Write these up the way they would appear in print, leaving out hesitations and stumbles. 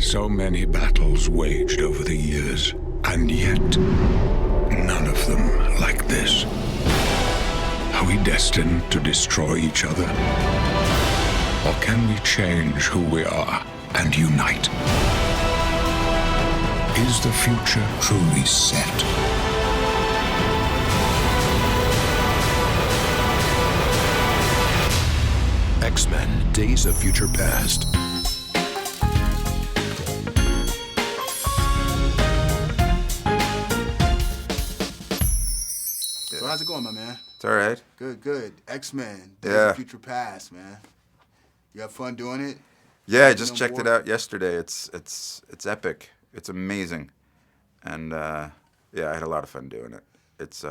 So many battles waged over the years, and yet none of them like this. Are we destined to destroy each other? Or can we change who we are and unite? Is the future truly set? X-Men: Days of Future Past. So how's it going, my man? It's all right. Good. X-Men, Days Yeah. of Future Past, man. You have fun doing it? Yeah, I just checked it out yesterday. It's epic. It's amazing, and yeah, I had a lot of fun doing it. It's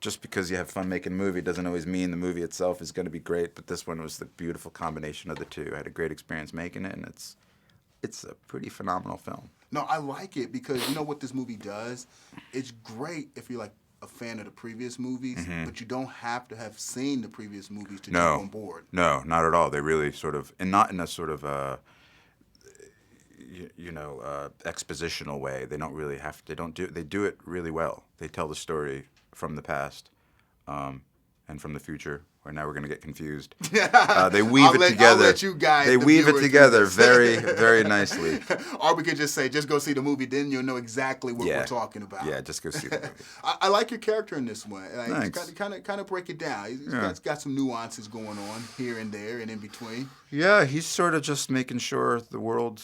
just because you have fun making a movie doesn't always mean the movie itself is going to be great. But this one was the beautiful combination of the two. I had a great experience making it, and it's a pretty phenomenal film. No, I like it because you know what this movie does? It's great if you're like a fan of the previous movies, but you don't have to have seen the previous movies to jump on board. No, not at all. They really sort of, and not in a sort of expositional way. They don't really have to. They do it really well. They tell the story from the past, and from the future. Or now we're going to get confused. They weave it together. I'll let you guys. They weave it together very, very nicely. Or we could just say, just go see the movie. Then you'll know exactly what we're talking about. Yeah, just go see the movie. I like your character in this one. Like, Thanks. Kind of break it down. He's got some nuances going on here and there and in between. Yeah, he's sort of just making sure the world.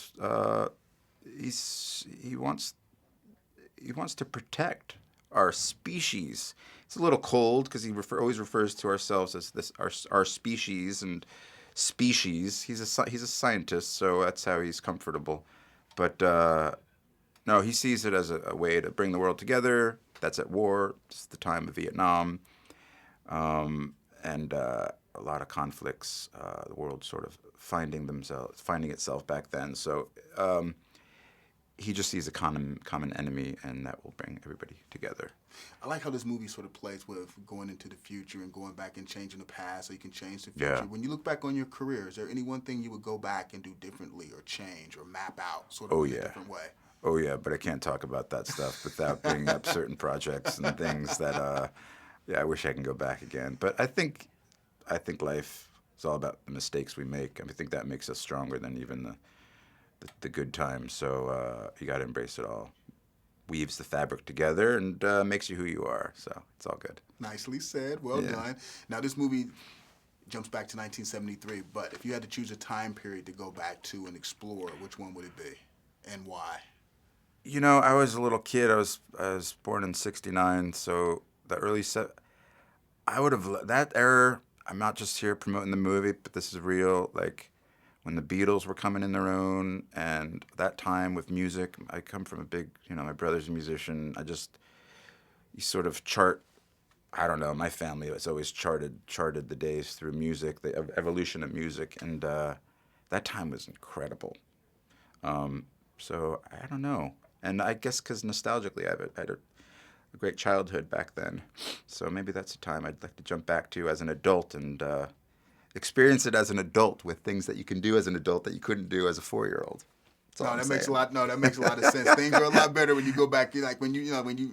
He wants to protect our species. It's a little cold because he always refers to ourselves as our species and species. He's a scientist, so that's how he's comfortable. But no, he sees it as a way to bring the world together. That's at war. It's the time of Vietnam, and a lot of conflicts. The world sort of finding itself back then. So. He just sees a common enemy, and that will bring everybody together. I like how this movie sort of plays with going into the future and going back and changing the past so you can change the future. Yeah. When you look back on your career, is there any one thing you would go back and do differently or change or map out sort of in a different way? Oh, yeah, but I can't talk about that stuff without bringing up certain projects and things that, I wish I can go back again. But I think life is all about the mistakes we make. I think that makes us stronger than even the good times. So you got to embrace it all. Weaves the fabric together and makes you who you are. So it's all good. Nicely said. Well done. Now, this movie jumps back to 1973, but if you had to choose a time period to go back to and explore, which one would it be and why? You know, I was a little kid. I was born in '69, so the early I would have that era. I'm not just here promoting the movie, but this is real. Like when the Beatles were coming in their own, and that time with music. I come from a big, my brother's a musician. You sort of chart. I don't know. My family has always charted the days through music, the evolution of music, and that time was incredible. So I don't know. And I guess because nostalgically, I had a great childhood back then. So maybe that's a time I'd like to jump back to as an adult and experience it as an adult with things that you can do as an adult that you couldn't do as a 4-year-old. That makes a lot of sense. Things are a lot better when you go back. Like when you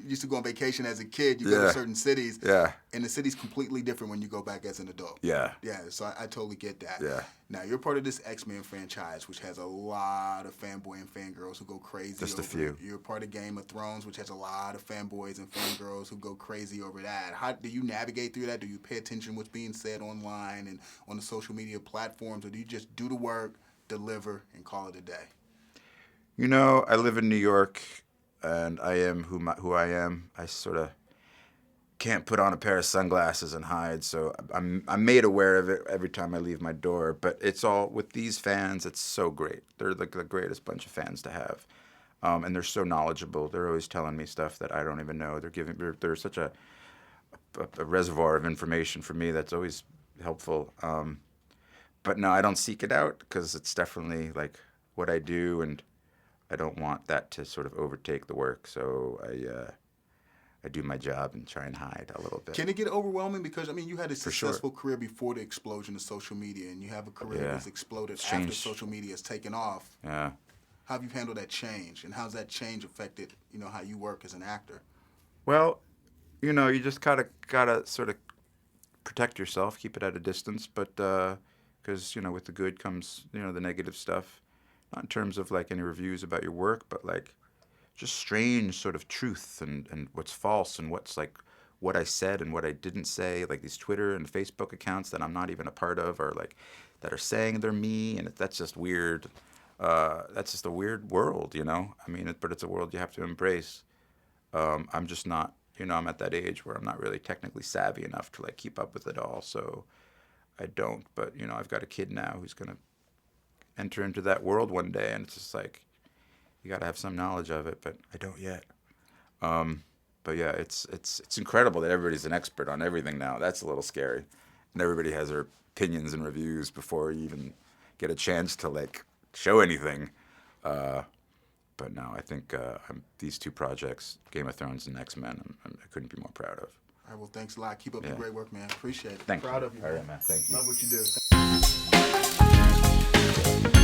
used to go on vacation as a kid, you go to certain cities. Yeah. And the city's completely different when you go back as an adult. Yeah. Yeah. So I totally get that. Yeah. Now you're part of this X-Men franchise, which has a lot of fanboy and fangirls who go crazy. Just a few. You're part of Game of Thrones, which has a lot of fanboys and fangirls who go crazy over that. How do you navigate through that? Do you pay attention to what's being said online and on the social media platforms, or do you just do the work, deliver, and call it a day? I live in New York, and I am who I am. I sort of can't put on a pair of sunglasses and hide, so I'm made aware of it every time I leave my door. But it's all with these fans. It's so great. They're like the greatest bunch of fans to have, and they're so knowledgeable. They're always telling me stuff that I don't even know. They're such a reservoir of information for me that's always helpful. But no, I don't seek it out because it's definitely like what I do, and I don't want that to sort of overtake the work, so I do my job and try and hide a little bit. Can it get overwhelming? Because, I mean, you had a For sure. successful career before the explosion of social media, and you have a career Yeah. that's exploded It's after changed. social media has taken off. Yeah. How have you handled that change, and how's that change affected, you know, how you work as an actor? Well, you know, you just gotta sort of protect yourself, keep it at a distance, but because you know, with the good comes, you know, the negative stuff. Not in terms of like any reviews about your work, but like just strange sort of truth and what's false and what's like what I said and what I didn't say, like these Twitter and Facebook accounts that I'm not even a part of, or like that are saying they're me, and that's just weird. That's just a weird world, you know. I mean, but it's a world you have to embrace. I'm just not, you know, I'm at that age where I'm not really technically savvy enough to like keep up with it all, so I don't. But you know, I've got a kid now who's gonna enter into that world one day, and it's just like you got to have some knowledge of it, but I don't yet. But yeah, it's incredible that everybody's an expert on everything now. That's a little scary, and everybody has their opinions and reviews before you even get a chance to like show anything. But no, I think these two projects, Game of Thrones and X-Men, I couldn't be more proud of. All right, well, thanks a lot. Keep up the great work, man. Appreciate it. Thank Proud you. of you. All right, man. Thank you. Love what you do.